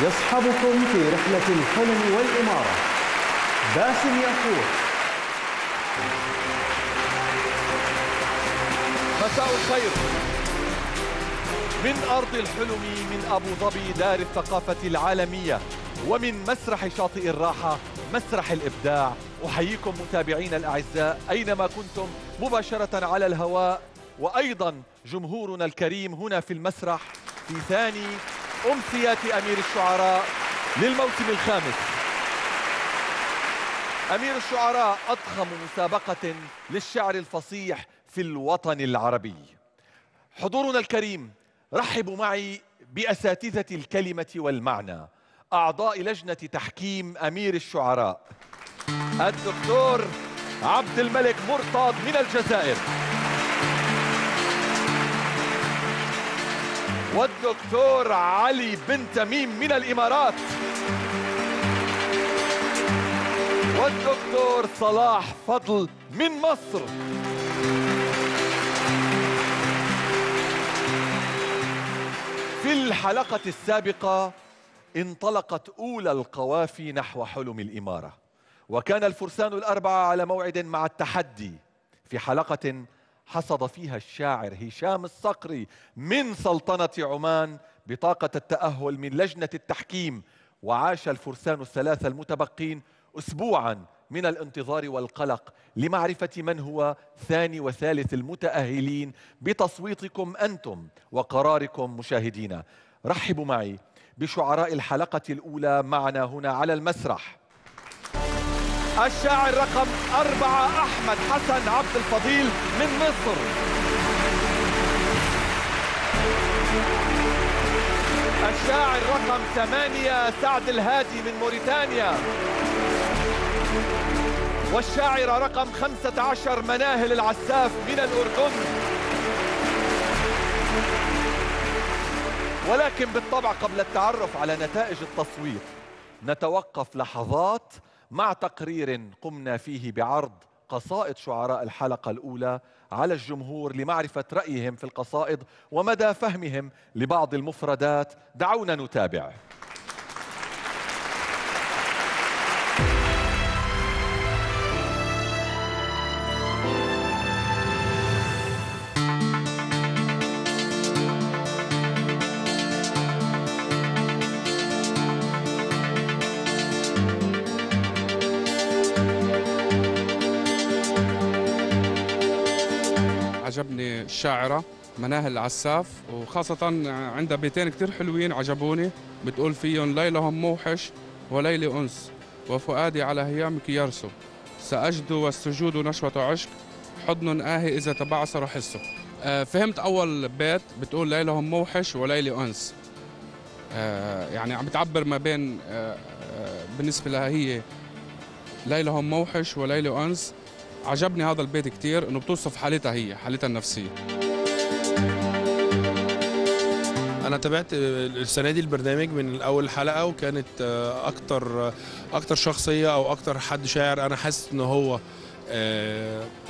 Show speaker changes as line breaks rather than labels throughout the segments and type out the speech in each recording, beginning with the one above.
يصحبكم في رحلة الحلم والإمارة باسم ياقوت.
مساء الخير من أرض الحلم، من أبو ظبي دار الثقافة العالمية، ومن مسرح شاطئ الراحة مسرح الإبداع. أحييكم متابعينا الأعزاء أينما كنتم مباشرة على الهواء، وأيضا جمهورنا الكريم هنا في المسرح في ثاني أمسيات أمير الشعراء للموسم الخامس. أمير الشعراء أضخم مسابقة للشعر الفصيح في الوطن العربي. حضورنا الكريم، رحبوا معي بأساتذة الكلمة والمعنى، أعضاء لجنة تحكيم أمير الشعراء، الدكتور عبد الملك مرتض من الجزائر، والدكتور علي بن تميم من الإمارات، والدكتور صلاح فضل من مصر. في الحلقة السابقة انطلقت أولى القوافي نحو حلم الإمارة، وكان الفرسان الأربعة على موعد مع التحدي في حلقة حصد فيها الشاعر هشام الصقري من سلطنة عمان بطاقة التأهل من لجنة التحكيم. وعاش الفرسان الثلاثة المتبقين أسبوعاً من الانتظار والقلق لمعرفة من هو ثاني وثالث المتأهلين بتصويتكم أنتم وقراركم مشاهدينا. رحبوا معي بشعراء الحلقة الأولى معنا هنا على المسرح. الشاعر رقم 4 أحمد حسن عبد الفضيل من مصر، الشاعر رقم 8 سعد الهادي من موريتانيا، والشاعرة رقم 15 مناهل العساف من الأردن. ولكن بالطبع قبل التعرف على نتائج التصويت نتوقف لحظات مع تقرير قمنا فيه بعرض قصائد شعراء الحلقة الأولى على الجمهور لمعرفة رأيهم في القصائد ومدى فهمهم لبعض المفردات. دعونا نتابع.
عجبني الشاعرة مناهل العساف، وخاصة عندها بيتين كتير حلوين عجبوني، بتقول فيهم ليلهم موحش وليلي أنس وفؤادي على هيامك يرسو، سأجد والسجود نشوة عشق حضن آهي إذا تبعثر حسه. فهمت أول بيت بتقول ليلهم موحش وليلي أنس، يعني عم بتعبر ما بين بالنسبة لها هي ليلهم موحش وليلي أنس. عجبني هذا البيت كتير، انه بتوصف حالتها هي، حالتها النفسية.
أنا تابعت السنة دي البرنامج من أول حلقة، وكانت أكتر شخصية أو أكتر حد شاعر أنا حاسس إنه هو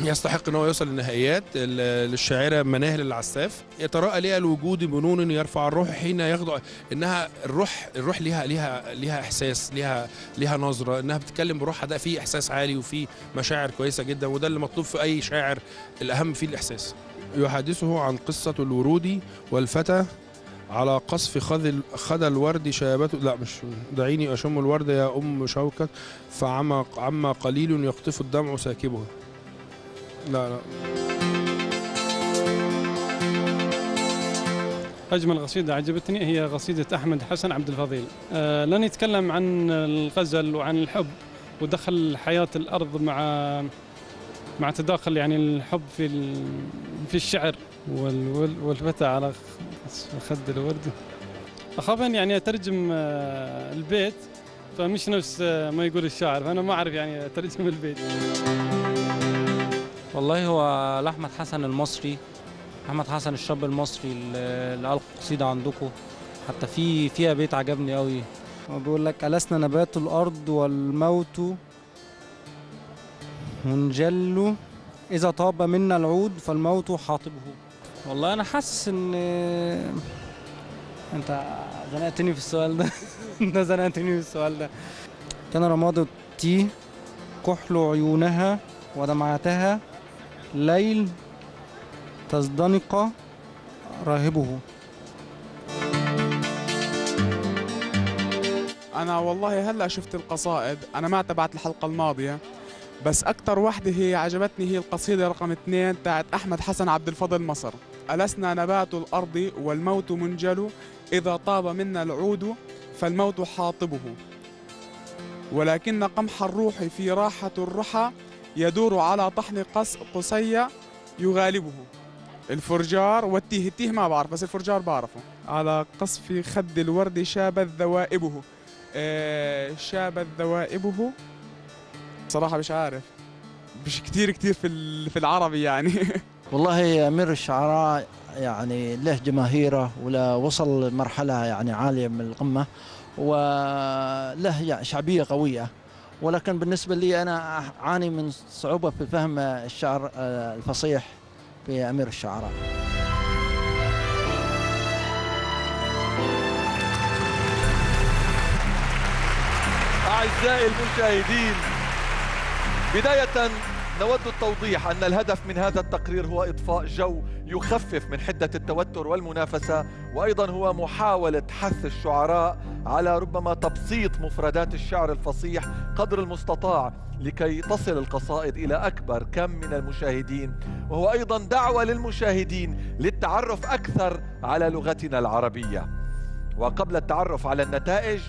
يستحق إنه يوصل للنهائيات، للشاعرة مناهل العساف. يتراءى لها الوجود بنون يرفع الروح حين يخضع، إنها الروح ليها إحساس، ليها نظرة، إنها بتتكلم بروحها، ده فيه إحساس عالي وفيه مشاعر كويسة جدا، وده اللي مطلوب في أي شاعر، الأهم فيه الإحساس. يحادثه عن قصة الورود والفتى على قصف خذ الورد شابته، لا مش دعيني أشم الورد يا أم شوكت فعما قليل يقطف الدمع ساكبه. لا
أجمل قصيدة عجبتني هي قصيدة أحمد حسن عبد الفضيل. لن يتكلم عن الغزل وعن الحب، ودخل حياة الأرض مع تداخل يعني الحب في الشعر والفتى على خد الورد. أخاف يعني أترجم البيت، فمش نفس ما يقول الشاعر، فأنا ما أعرف يعني أترجم البيت.
والله هو لأحمد حسن المصري، أحمد حسن الشاب المصري اللي قال قصيدة عندكم، حتى فيها بيت عجبني قوي.
بيقول لك ألسنا نبات الأرض والموت منجل إذا طاب منا العود فالموت حاطبه.
والله أنا حاسس إن أنت
زنقتني في السؤال ده. ده زنقتني في السؤال ده. كان رماد تي كحل عيونها ودمعتها ليل تزدنق راهبه.
أنا والله هلأ شفت القصائد، أنا ما تبعت الحلقة الماضية، بس أكتر واحدة هي عجبتني هي القصيدة رقم 2 تاعت أحمد حسن عبد الفضل مصر. ألسنا نبات الأرض والموت منجل، إذا طاب منا العود فالموت حاطبه، ولكن قمح الروح في راحة الرحى يدور على طحن قصي يغالبه. الفرجار والتيه، التيه ما بعرف بس الفرجار بعرفه. على قصف خد الورد شابت ذوائبه. شابت ذوائبه صراحة مش عارف، مش كتير في العربي يعني.
والله أمير الشعراء يعني له جماهيره ولا وصل مرحلة يعني عالية من القمة وله يعني شعبية قوية، ولكن بالنسبة لي أنا أعاني من صعوبة في فهم الشعر الفصيح في أمير الشعراء.
أعزائي المشاهدين، بداية نود التوضيح أن الهدف من هذا التقرير هو إضفاء جو يخفف من حدة التوتر والمنافسة، وأيضا هو محاولة حث الشعراء على ربما تبسيط مفردات الشعر الفصيح قدر المستطاع لكي تصل القصائد إلى أكبر كم من المشاهدين، وهو أيضا دعوة للمشاهدين للتعرف أكثر على لغتنا العربية. وقبل التعرف على النتائج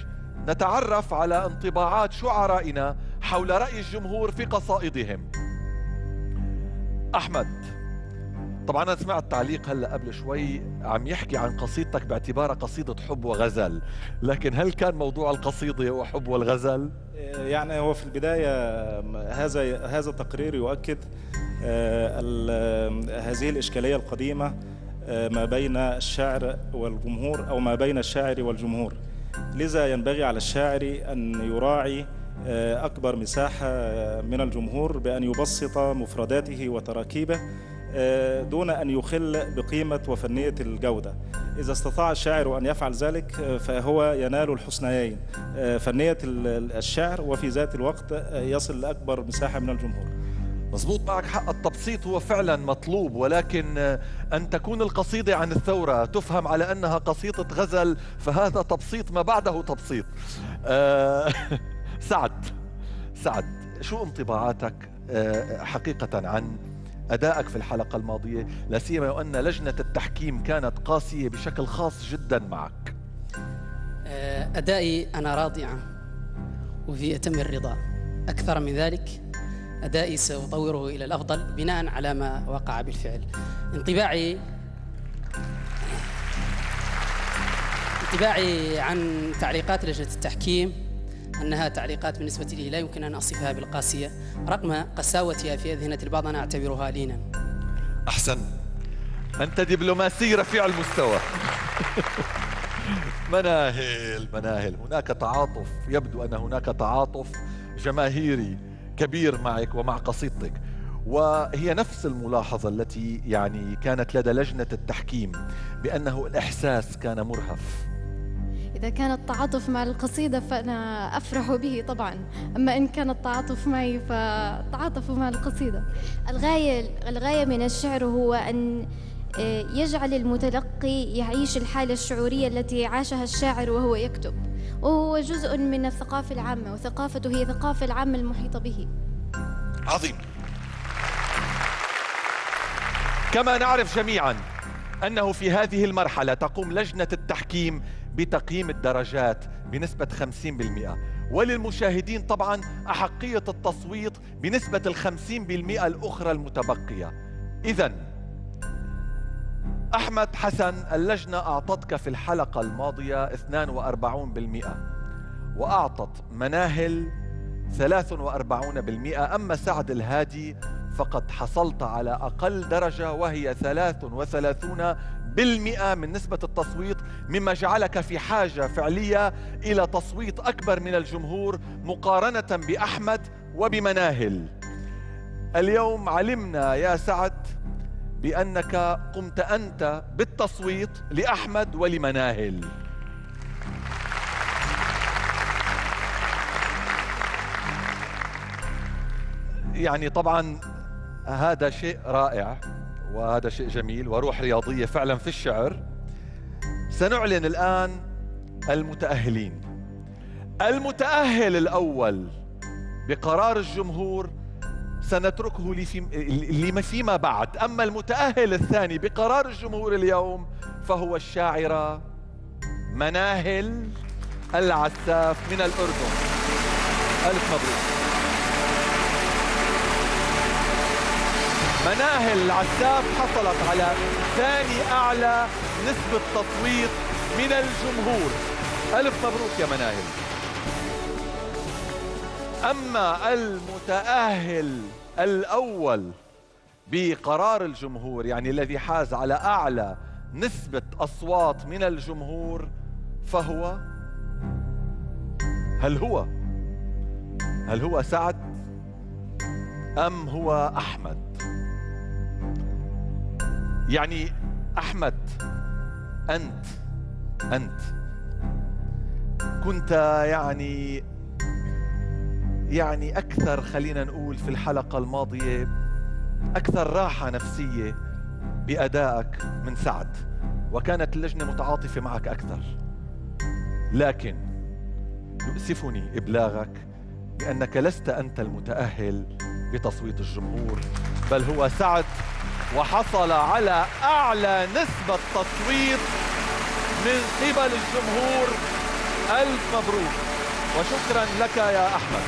نتعرف على انطباعات شعرائنا حول رأي الجمهور في قصائدهم. أحمد، طبعا أنا سمعت تعليق هلأ قبل شوي عم يحكي عن قصيدتك باعتبارها قصيدة حب وغزل، لكن هل كان موضوع القصيدة هو حب والغزل؟
يعني هو في البداية هذا التقرير يؤكد هذه الإشكالية القديمة ما بين الشاعر والجمهور أو ما بين الشاعر والجمهور، لذا ينبغي على الشاعر أن يراعي أكبر مساحة من الجمهور بأن يبسط مفرداته وتراكيبه دون أن يخل بقيمة وفنية الجودة. إذا استطاع الشاعر أن يفعل ذلك فهو ينال الحسنيين، فنية الشعر وفي ذات الوقت يصل لأكبر مساحة من الجمهور.
مظبوط، معك حق، التبسيط هو فعلا مطلوب، ولكن أن تكون القصيدة عن الثورة تفهم على أنها قصيدة غزل فهذا تبسيط ما بعده تبسيط. سعد، شو انطباعاتك حقيقة عن أدائك في الحلقة الماضية، لا سيما وأن لجنة التحكيم كانت قاسية بشكل خاص جدا معك؟
أدائي أنا راضي عنه وفي أتم الرضا. أكثر من ذلك أدائي سأطوره إلى الأفضل بناء على ما وقع بالفعل. انطباعي عن تعليقات لجنة التحكيم أنها تعليقات بالنسبة لي لا يمكن أن أصفها بالقاسية، رغم قساوتها في أذهنة البعض أنا أعتبرها لينا.
أحسن، أنت دبلوماسي رفيع المستوى. مناهل، هناك تعاطف، يبدو أن هناك تعاطف جماهيري كبير معك ومع قصيدتك، وهي نفس الملاحظة التي يعني كانت لدى لجنة التحكيم بأنه الإحساس كان مرهف.
إذا كان التعاطف مع القصيدة فأنا أفرح به طبعا، أما إن كان التعاطف معي فتعاطفوا مع القصيدة. الغاية من الشعر هو أن يجعل المتلقي يعيش الحالة الشعورية التي عاشها الشاعر وهو يكتب، وهو جزء من الثقافة العامة، وثقافته هي الثقافة العامة المحيطة به.
عظيم. كما نعرف جميعا أنه في هذه المرحلة تقوم لجنة التحكيم بتقييم الدرجات بنسبة 50%، وللمشاهدين طبعا أحقية التصويت بنسبة 50% الأخرى المتبقية. إذن أحمد حسن، اللجنة أعطتك في الحلقة الماضية 42% وأعطت مناهل 43%، أما سعد الهادي فقد حصلت على أقل درجة وهي 33% من نسبة التصويت، مما جعلك في حاجة فعلية إلى تصويت أكبر من الجمهور مقارنة بأحمد وبمناهل. اليوم علمنا يا سعد بأنك قمت أنت بالتصويت لأحمد ولمناهل. يعني طبعا هذا شيء رائع وهذا شيء جميل وروح رياضية فعلا في الشعر. سنعلن الآن المتأهلين. المتأهل الأول بقرار الجمهور سنتركه لما فيما بعد، أما المتأهل الثاني بقرار الجمهور اليوم فهو الشاعرة مناهل العساف من الأردن. ألف مبروك. مناهل العساف حصلت على ثاني أعلى نسبة تصويت من الجمهور. ألف مبروك يا مناهل. أما المتأهل الأول بقرار الجمهور، يعني الذي حاز على أعلى نسبة أصوات من الجمهور، فهو هل هو سعد أم هو أحمد؟ يعني أحمد أنت كنت يعني أكثر، خلينا نقول في الحلقة الماضية أكثر راحة نفسية بأدائك من سعد، وكانت اللجنة متعاطفة معك أكثر، لكن يؤسفني إبلاغك بأنك لست أنت المتأهل بتصويت الجمهور، بل هو سعد، وحصل على أعلى نسبة تصويت من قبل الجمهور. ألف مبروك وشكرا لك يا أحمد.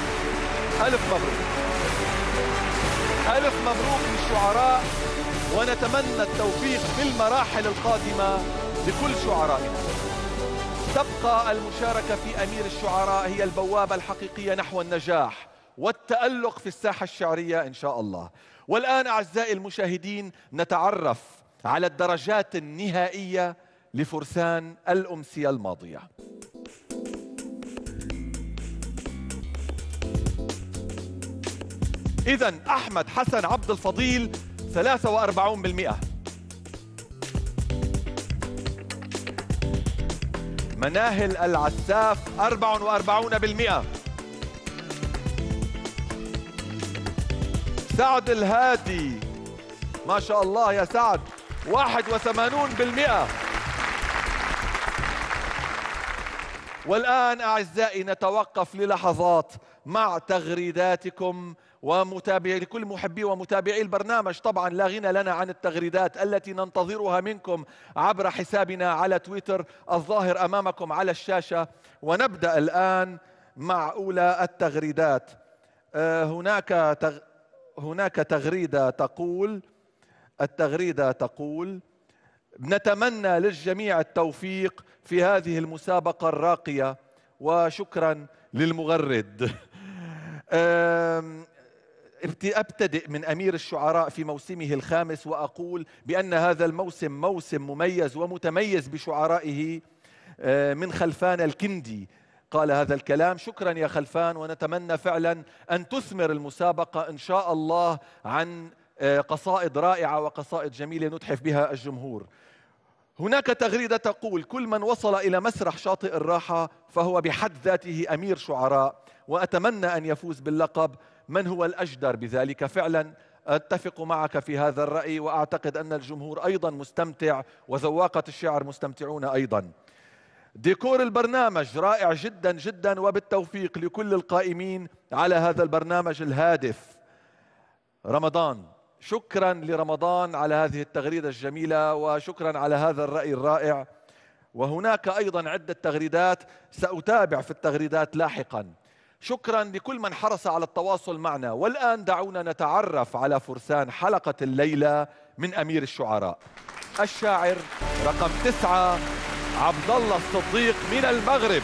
ألف مبروك. ألف مبروك للشعراء، ونتمنى التوفيق في المراحل القادمة لكل شعرائنا. تبقى المشاركة في أمير الشعراء هي البوابة الحقيقية نحو النجاح والتألق في الساحة الشعرية إن شاء الله. والآن أعزائي المشاهدين نتعرف على الدرجات النهائية لفرسان الأمسية الماضية. إذن أحمد حسن عبد الفضيل 43%، مناهل العساف 44%، سعد الهادي ما شاء الله يا سعد 81%. والآن أعزائي نتوقف للحظات مع تغريداتكم ومتابعي لكل محبي ومتابعي البرنامج. طبعا لا غنى لنا عن التغريدات التي ننتظرها منكم عبر حسابنا على تويتر الظاهر أمامكم على الشاشة. ونبدأ الآن مع أولى التغريدات. هناك تغريدة تقول نتمنى للجميع التوفيق في هذه المسابقة الراقية وشكرا للمغرد. أبتدئ من أمير الشعراء في موسمه الخامس وأقول بأن هذا الموسم موسم مميز ومتميز بشعرائه. من خلفان الكندي قال هذا الكلام. شكرا يا خلفان، ونتمنى فعلا أن تثمر المسابقة إن شاء الله عن قصائد رائعة وقصائد جميلة نتحف بها الجمهور. هناك تغريدة تقول كل من وصل إلى مسرح شاطئ الراحة فهو بحد ذاته أمير شعراء، وأتمنى أن يفوز باللقب من هو الأجدر بذلك. فعلا أتفق معك في هذا الرأي، وأعتقد أن الجمهور أيضا مستمتع وذواقة الشعر مستمتعون أيضا. ديكور البرنامج رائع جدا جدا، وبالتوفيق لكل القائمين على هذا البرنامج الهادف. رمضان، شكرا لرمضان على هذه التغريدة الجميلة، وشكرا على هذا الرأي الرائع. وهناك أيضا عدة تغريدات سأتابع في التغريدات لاحقا. شكرا لكل من حرص على التواصل معنا. والآن دعونا نتعرف على فرسان حلقة الليلة من أمير الشعراء. الشاعر رقم 9 عبد الله الصديق من المغرب.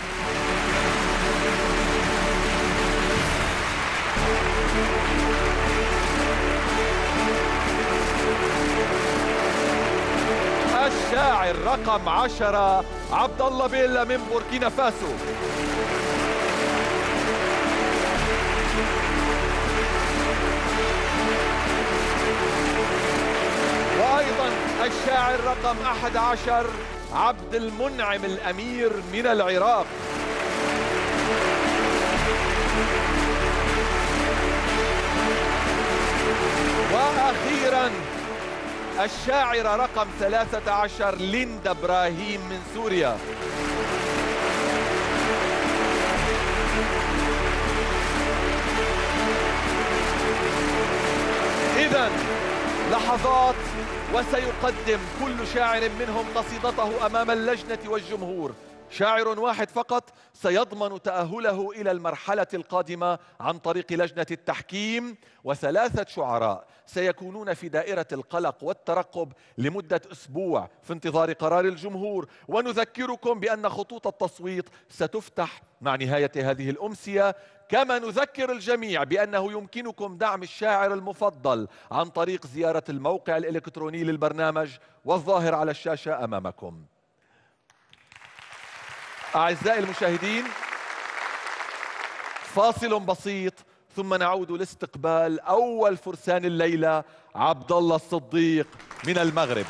الشاعر رقم 10 عبد الله بيلا من بوركينا فاسو. وأيضا الشاعر رقم 11 عبد المنعم الأمير من العراق. وأخيراً الشاعرة رقم 13 ليندا إبراهيم من سوريا. إذن لحظات وسيقدم كل شاعر منهم قصيدته أمام اللجنة والجمهور. شاعر واحد فقط سيضمن تأهله إلى المرحلة القادمة عن طريق لجنة التحكيم، وثلاثة شعراء سيكونون في دائرة القلق والترقب لمدة أسبوع في انتظار قرار الجمهور. ونذكركم بأن خطوط التصويت ستفتح مع نهاية هذه الأمسية، كما نذكر الجميع بأنه يمكنكم دعم الشاعر المفضل عن طريق زيارة الموقع الإلكتروني للبرنامج والظاهر على الشاشة أمامكم. أعزائي المشاهدين، فاصل بسيط ثم نعود لاستقبال أول فرسان الليلة عبد الله الصديق من المغرب.